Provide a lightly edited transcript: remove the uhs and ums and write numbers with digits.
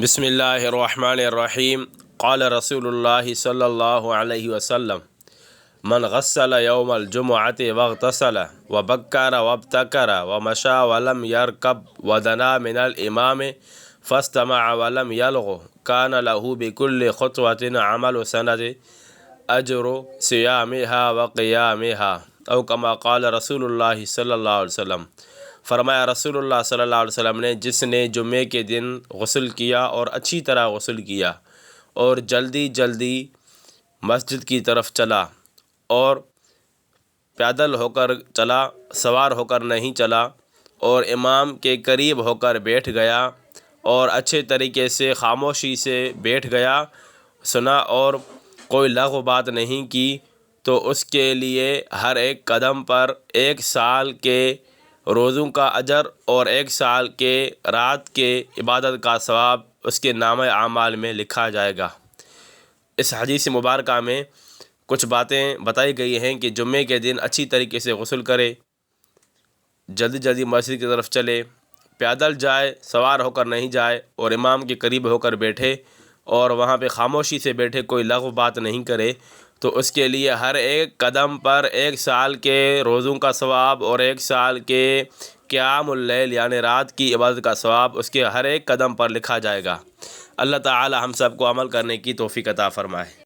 بسم اللہ الرحمن الرحیم قال رسول اللہ صلی اللہ علیہ وسلم من غسل یوم الجمعۃ واغتسل وبکر وابتکر ومشى ولم يركب ودنا من الامام فاستمع ولم يلغ كان له بكل خطوة عمل سنة اجر صيامها وقيامها او كما قال رسول اللہ صلی اللہ علیہ وسلم۔ فرمایا رسول اللہ صلی اللہ علیہ وسلم نے، جس نے جمعے کے دن غسل کیا اور اچھی طرح غسل کیا اور جلدی جلدی مسجد کی طرف چلا اور پیدل ہو کر چلا، سوار ہو کر نہیں چلا، اور امام کے قریب ہو کر بیٹھ گیا اور اچھے طریقے سے خاموشی سے بیٹھ گیا، سنا اور کوئی لغو بات نہیں کی، تو اس کے لیے ہر ایک قدم پر 1 سال کے روزوں کا اجر اور 1 سال کے رات کے عبادت کا ثواب اس کے نامہ اعمال میں لکھا جائے گا۔ اس حدیث مبارکہ میں کچھ باتیں بتائی گئی ہیں کہ جمعے کے دن اچھی طریقے سے غسل کرے، جلدی جلدی مسجد کی طرف چلے، پیدل جائے، سوار ہو کر نہیں جائے، اور امام کے قریب ہو کر بیٹھے اور وہاں پہ خاموشی سے بیٹھے، کوئی لغو بات نہیں کرے، تو اس کے لیے ہر ایک قدم پر 1 سال کے روزوں کا ثواب اور 1 سال کے قیام اللیل یعنی رات کی عبادت کا ثواب اس کے ہر ایک قدم پر لکھا جائے گا۔ اللہ تعالی ہم سب کو عمل کرنے کی توفیق عطا فرمائے۔